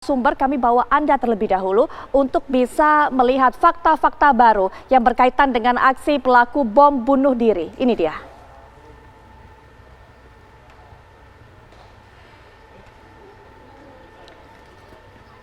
narasumber, kami bawa Anda terlebih dahulu untuk bisa melihat fakta-fakta baru yang berkaitan dengan aksi pelaku bom bunuh diri. Ini dia.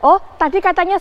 Oh, tadi katanya...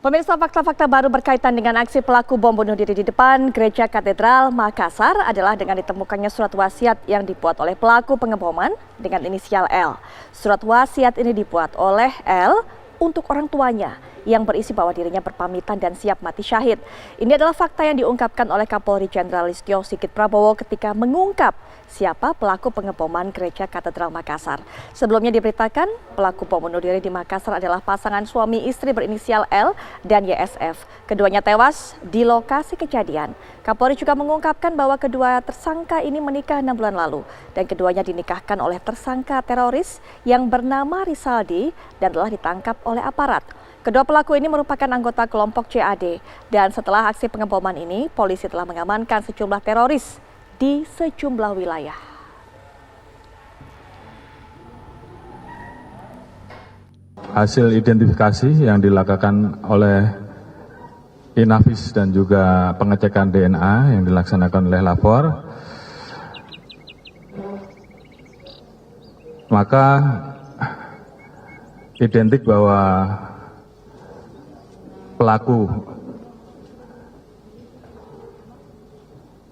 Pemirsa, fakta-fakta baru berkaitan dengan aksi pelaku bom bunuh diri di depan Gereja Katedral Makassar adalah dengan ditemukannya surat wasiat yang dibuat oleh pelaku pengeboman dengan inisial L. Surat wasiat ini dibuat oleh L untuk orang tuanya yang berisi bahwa dirinya berpamitan dan siap mati syahid. Ini adalah fakta yang diungkapkan oleh Kapolri Jenderal Listio Sigit Prabowo ketika mengungkap siapa pelaku pengeboman Gereja Katedral Makassar. Sebelumnya diberitakan pelaku bom bunuh diri di Makassar adalah pasangan suami istri berinisial L dan YSF. Keduanya tewas di lokasi kejadian. Kapolri juga mengungkapkan bahwa kedua tersangka ini menikah 6 bulan lalu dan keduanya dinikahkan oleh tersangka teroris yang bernama Risaldi dan telah ditangkap oleh aparat. Kedua pelaku ini merupakan anggota kelompok CAD dan setelah aksi pengeboman ini, polisi telah mengamankan sejumlah teroris di sejumlah wilayah. Hasil identifikasi yang dilakukan oleh Inavis dan juga pengecekan DNA yang dilaksanakan oleh lapor, maka identik bahwa pelaku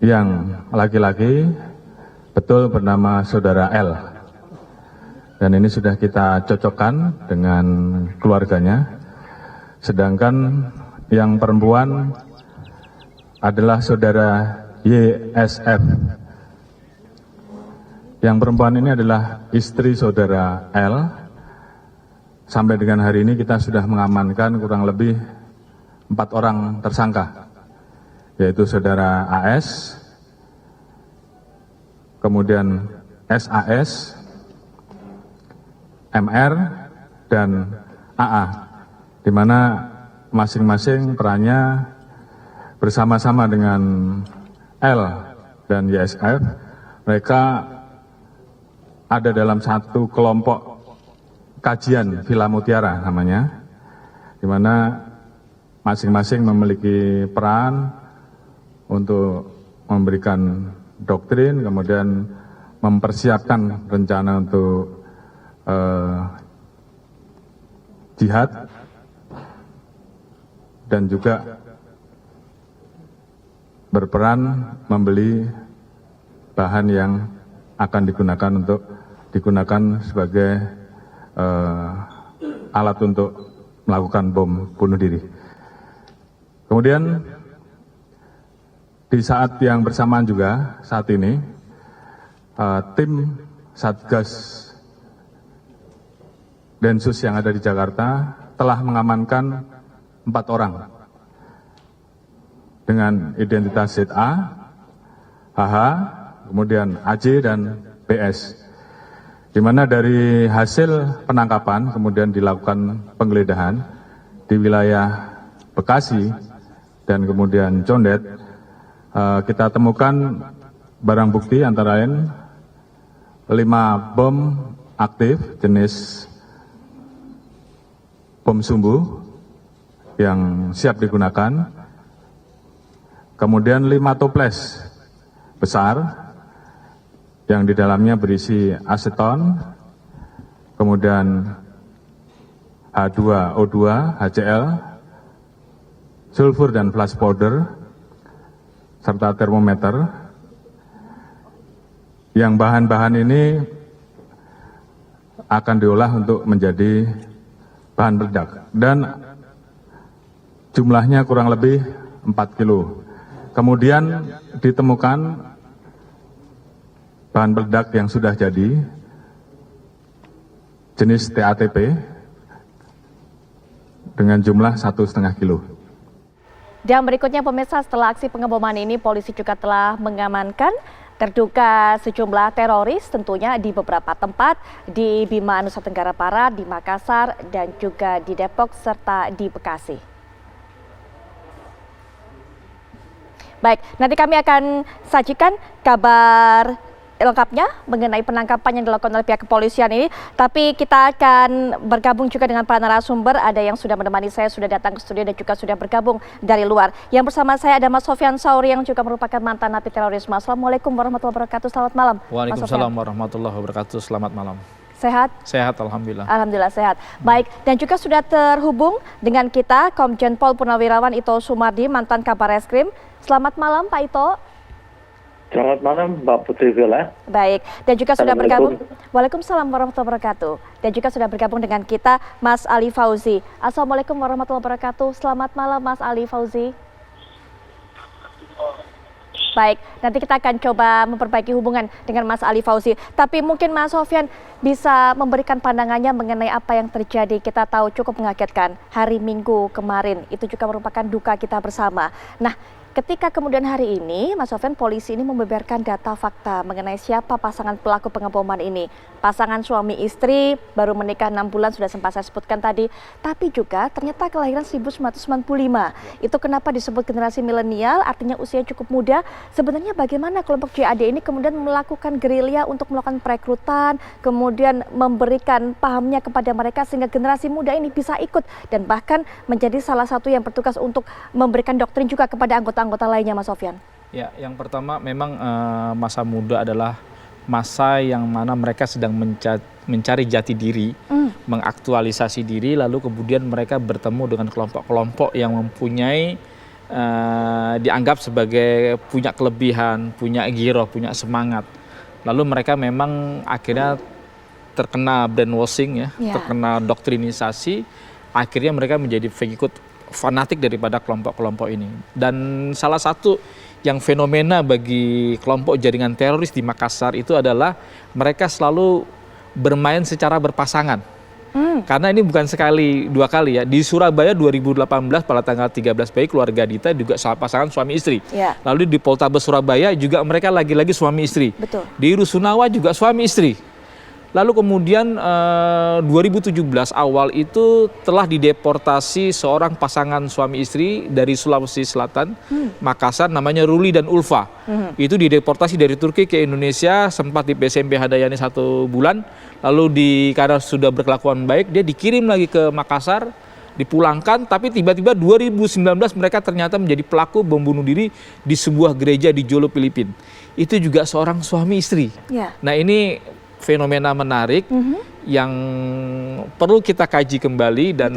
yang laki-laki betul bernama saudara L. Dan ini sudah kita cocokkan dengan keluarganya. Sedangkan yang perempuan adalah saudara YSF. Yang perempuan ini adalah istri saudara L. Sampai dengan hari ini kita sudah mengamankan kurang lebih 4 orang tersangka, yaitu saudara AS, kemudian SAS, MR, dan AA, di mana masing-masing perannya bersama-sama dengan L dan YSF. Mereka ada dalam satu kelompok kajian Villa Mutiara namanya, di mana masing-masing memiliki peran untuk memberikan doktrin, kemudian mempersiapkan rencana untuk jihad, dan juga berperan membeli bahan yang akan digunakan sebagai alat untuk melakukan bom bunuh diri. Kemudian di saat yang bersamaan juga saat ini tim Satgas Densus yang ada di Jakarta telah mengamankan 4 orang dengan identitas ZA, HH, kemudian AJ dan BS. Di mana dari hasil penangkapan kemudian dilakukan penggeledahan di wilayah Bekasi dan kemudian Condet, kita temukan barang bukti antara lain 5 bom aktif jenis bom sumbu yang siap digunakan, kemudian 5 toples besar yang di dalamnya berisi aseton, kemudian H2O2, HCl, sulfur dan flash powder, serta termometer. Yang bahan-bahan ini akan diolah untuk menjadi bahan peledak. Dan jumlahnya kurang lebih 4 kilo. Kemudian ditemukan bahan peledak yang sudah jadi, jenis TATP, dengan jumlah 1,5 kilo. Dan berikutnya pemirsa, setelah aksi pengeboman ini, polisi juga telah mengamankan terduga sejumlah teroris tentunya di beberapa tempat di Bima Nusa Tenggara Barat, di Makassar, dan juga di Depok serta di Bekasi. Baik, nanti kami akan sajikan kabar lengkapnya mengenai penangkapan yang dilakukan oleh pihak kepolisian ini. Tapi kita akan bergabung juga dengan para narasumber. Ada yang sudah menemani saya, sudah datang ke studio dan juga sudah bergabung dari luar. Yang bersama saya ada Mas Sofyan Sauri yang juga merupakan mantan napi terorisme. Assalamualaikum warahmatullahi wabarakatuh. Selamat malam. Waalaikumsalam warahmatullahi wabarakatuh. Selamat malam. Sehat? Sehat, alhamdulillah. Alhamdulillah sehat. Baik, dan juga sudah terhubung dengan kita Komjen Pol Purnawirawan Ito Sumardi, mantan Kabar Reskrim. Selamat malam Pak Ito. Selamat malam Mbak Putri Viola. Baik, dan juga sudah bergabung. Waalaikumsalam warahmatullahi wabarakatuh. Dan juga sudah bergabung dengan kita Mas Ali Fauzi. Assalamualaikum warahmatullahi wabarakatuh. Selamat malam Mas Ali Fauzi. Baik, nanti kita akan coba memperbaiki hubungan dengan Mas Ali Fauzi. Tapi mungkin Mas Sofyan bisa memberikan pandangannya mengenai apa yang terjadi. Kita tahu cukup mengagetkan hari Minggu kemarin. Itu juga merupakan duka kita bersama. Nah, ketika kemudian hari ini, Mas Sofyan, polisi ini membeberkan data fakta mengenai siapa pasangan pelaku pengeboman ini. Pasangan suami istri, baru menikah 6 bulan, sudah sempat saya sebutkan tadi. Tapi juga ternyata kelahiran 1995. Itu kenapa disebut generasi milenial, artinya usia cukup muda. Sebenarnya bagaimana kelompok JAD ini kemudian melakukan gerilya untuk melakukan perekrutan, kemudian memberikan pahamnya kepada mereka sehingga generasi muda ini bisa ikut. Dan bahkan menjadi salah satu yang bertugas untuk memberikan doktrin juga kepada anggota lainnya, Mas Sofyan. Ya, yang pertama memang masa muda adalah masa yang mana mereka sedang mencari jati diri, mengaktualisasi diri, lalu kemudian mereka bertemu dengan kelompok-kelompok yang mempunyai dianggap sebagai punya kelebihan, punya giroh, punya semangat. Lalu mereka memang akhirnya terkena brainwashing, terkena doktrinisasi, akhirnya mereka menjadi pengikut fanatik daripada kelompok-kelompok ini. Dan salah satu yang fenomena bagi kelompok jaringan teroris di Makassar itu adalah mereka selalu bermain secara berpasangan. Karena ini bukan sekali, dua kali ya. Di Surabaya 2018 pada tanggal 13 Mei keluarga Dita juga pasangan suami istri. Lalu di Poltabes Surabaya juga mereka lagi-lagi suami istri. Betul. Di Rusunawa juga suami istri. Lalu kemudian 2017 awal itu telah dideportasi seorang pasangan suami istri dari Sulawesi Selatan, Makassar, namanya Ruli dan Ulfa. Itu dideportasi dari Turki ke Indonesia, sempat di PSMP Hadayani 1 bulan. Lalu karena sudah berkelakuan baik, dia dikirim lagi ke Makassar, dipulangkan, tapi tiba-tiba 2019 mereka ternyata menjadi pelaku bom bunuh diri di sebuah gereja di Jolo, Filipina. Itu juga seorang suami istri. Nah, ini fenomena menarik yang perlu kita kaji kembali dan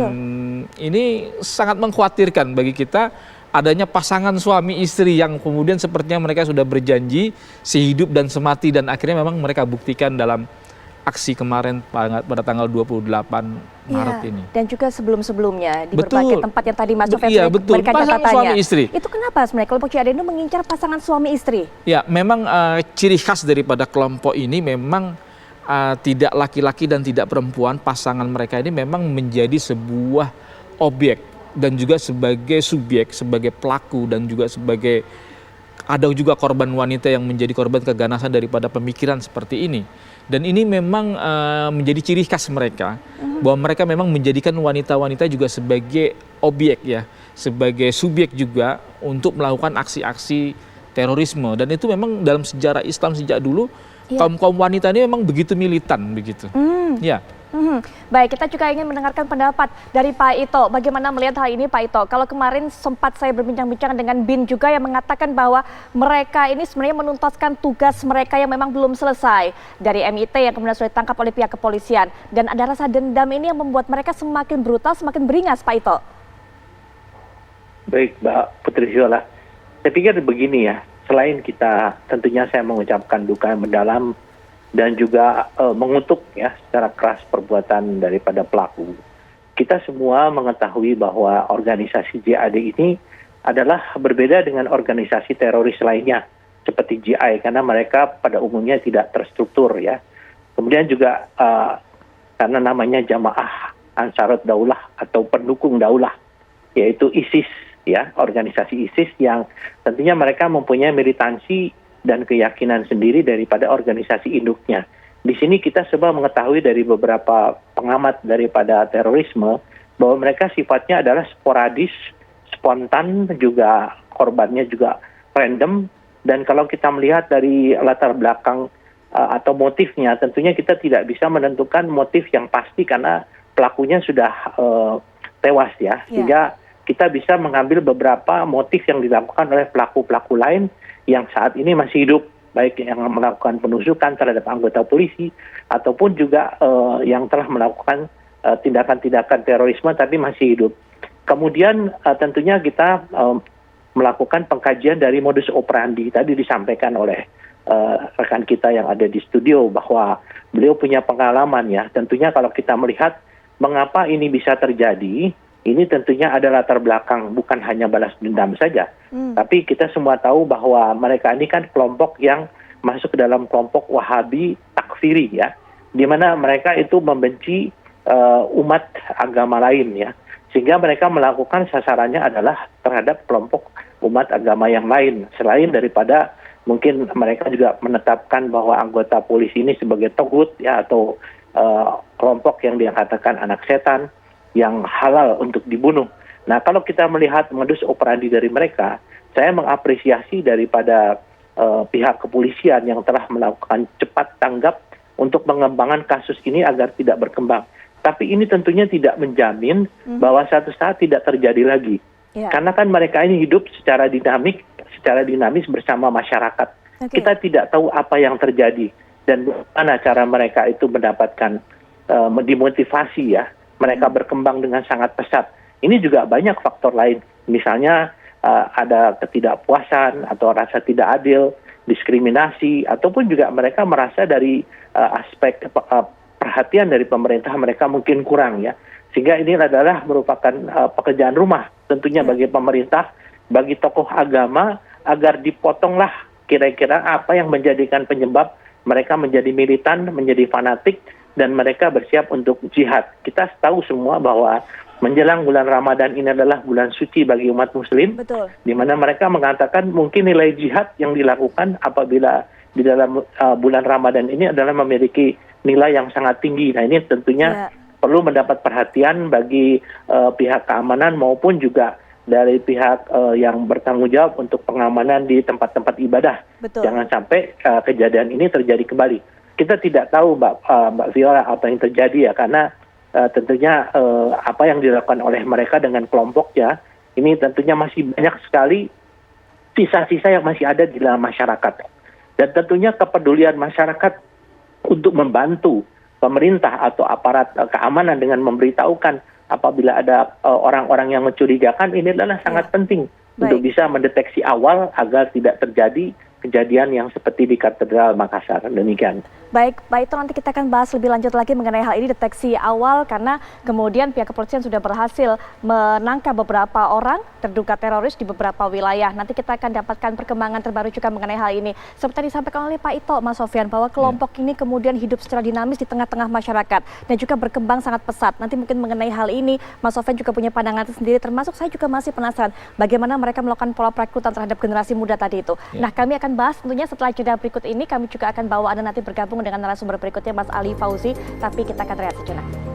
ini sangat mengkhawatirkan bagi kita adanya pasangan suami istri yang kemudian sepertinya mereka sudah berjanji sehidup dan semati dan akhirnya memang mereka buktikan dalam aksi kemarin pada tanggal 28 Maret ini. Dan juga sebelum-sebelumnya di berbagai tempat yang tadi Mas Sofyan berikan catatannya. Suami istri. Itu kenapa sebenarnya kelompok JAD ini mengincar pasangan suami istri? Ya, memang ciri khas daripada kelompok ini memang tidak laki-laki dan tidak perempuan, pasangan mereka ini memang menjadi sebuah objek dan juga sebagai subjek, sebagai pelaku dan juga sebagai ada juga korban wanita yang menjadi korban keganasan daripada pemikiran seperti ini. Dan ini memang menjadi ciri khas mereka, bahwa mereka memang menjadikan wanita-wanita juga sebagai objek ya, sebagai subjek juga untuk melakukan aksi-aksi terorisme. Dan itu memang dalam sejarah Islam sejak dulu kaum wanita ini memang begitu militan begitu. Baik, kita juga ingin mendengarkan pendapat dari Pak Ito. Bagaimana melihat hal ini Pak Ito? Kalau kemarin sempat saya berbincang-bincang dengan BIN juga yang mengatakan bahwa mereka ini sebenarnya menuntaskan tugas mereka yang memang belum selesai dari MIT yang kemudian sudah ditangkap oleh pihak kepolisian. Dan ada rasa dendam ini yang membuat mereka semakin brutal, semakin beringas Pak Ito. Baik Mbak Putri Viola, saya pikir begini ya. Selain kita tentunya saya mengucapkan duka yang mendalam dan juga mengutuk ya secara keras perbuatan daripada pelaku. Kita semua mengetahui bahwa organisasi JAD ini adalah berbeda dengan organisasi teroris lainnya seperti GI karena mereka pada umumnya tidak terstruktur ya. Kemudian juga karena namanya Jamaah Ansarut Daulah atau pendukung Daulah yaitu ISIS. Ya, organisasi ISIS yang tentunya mereka mempunyai militansi dan keyakinan sendiri daripada organisasi induknya. Di sini kita semua mengetahui dari beberapa pengamat daripada terorisme bahwa mereka sifatnya adalah sporadis, spontan, juga korbannya juga random, dan kalau kita melihat dari latar belakang atau motifnya, tentunya kita tidak bisa menentukan motif yang pasti karena pelakunya sudah tewas ya, sehingga kita bisa mengambil beberapa motif yang dilakukan oleh pelaku-pelaku lain yang saat ini masih hidup, baik yang melakukan penusukan terhadap anggota polisi ataupun juga yang telah melakukan tindakan-tindakan terorisme tapi masih hidup. Kemudian tentunya kita melakukan pengkajian dari modus operandi. Tadi disampaikan oleh rekan kita yang ada di studio bahwa beliau punya pengalaman ya. Tentunya kalau kita melihat mengapa ini bisa terjadi, ini tentunya ada latar belakang, bukan hanya balas dendam saja. Tapi kita semua tahu bahwa mereka ini kan kelompok yang masuk ke dalam kelompok Wahabi takfiri ya, di mana mereka itu membenci umat agama lain ya, sehingga mereka melakukan sasarannya adalah terhadap kelompok umat agama yang lain, selain daripada mungkin mereka juga menetapkan bahwa anggota polisi ini sebagai toghut ya, atau kelompok yang dikatakan anak setan yang halal untuk dibunuh. Nah, kalau kita melihat modus operandi dari mereka, saya mengapresiasi daripada pihak kepolisian yang telah melakukan cepat tanggap untuk mengembangkan kasus ini agar tidak berkembang. Tapi ini tentunya tidak menjamin bahwa suatu saat tidak terjadi lagi. Karena kan mereka ini hidup secara dinamis bersama masyarakat. Kita tidak tahu apa yang terjadi dan bagaimana cara mereka itu mendapatkan dimotivasi ya. Mereka berkembang dengan sangat pesat. Ini juga banyak faktor lain. Misalnya ada ketidakpuasan atau rasa tidak adil, diskriminasi, ataupun juga mereka merasa dari aspek perhatian dari pemerintah mereka mungkin kurang ya. Sehingga ini adalah merupakan pekerjaan rumah tentunya bagi pemerintah, bagi tokoh agama, agar dipotonglah kira-kira apa yang menjadikan penyebab mereka menjadi militan, menjadi fanatik, dan mereka bersiap untuk jihad. Kita tahu semua bahwa menjelang bulan Ramadan ini adalah bulan suci bagi umat muslim, di mana mereka mengatakan mungkin nilai jihad yang dilakukan apabila di dalam bulan Ramadan ini adalah memiliki nilai yang sangat tinggi. Nah, ini tentunya perlu mendapat perhatian bagi pihak keamanan maupun juga dari pihak yang bertanggung jawab untuk pengamanan di tempat-tempat ibadah. Jangan sampai kejadian ini terjadi kembali. Kita tidak tahu Mbak Viola apa yang terjadi ya, karena tentunya apa yang dilakukan oleh mereka dengan kelompoknya ini tentunya masih banyak sekali sisa-sisa yang masih ada di dalam masyarakat. Dan tentunya kepedulian masyarakat untuk membantu pemerintah atau aparat keamanan dengan memberitahukan apabila ada orang-orang yang mencurigakan, ini adalah sangat penting untuk bisa mendeteksi awal agar tidak terjadi kejadian yang seperti di Katedral Makassar. Demikian. Baik, Pak Ito, nanti kita akan bahas lebih lanjut lagi mengenai hal ini, deteksi awal, karena kemudian pihak kepolisian sudah berhasil menangkap beberapa orang terduga teroris di beberapa wilayah. Nanti kita akan dapatkan perkembangan terbaru juga mengenai hal ini. Seperti disampaikan oleh Pak Ito, Mas Sofyan, bahwa kelompok ini kemudian hidup secara dinamis di tengah-tengah masyarakat dan juga berkembang sangat pesat. Nanti mungkin mengenai hal ini, Mas Sofyan juga punya pandangan sendiri, termasuk saya juga masih penasaran bagaimana mereka melakukan pola perekrutan terhadap generasi muda tadi itu. Nah, kami akan bahas tentunya setelah jeda berikut ini. Kami juga akan bawa Anda nanti bergabung dengan narasumber berikutnya, Mas Ali Fauzi, tapi kita akan rehat sejenak.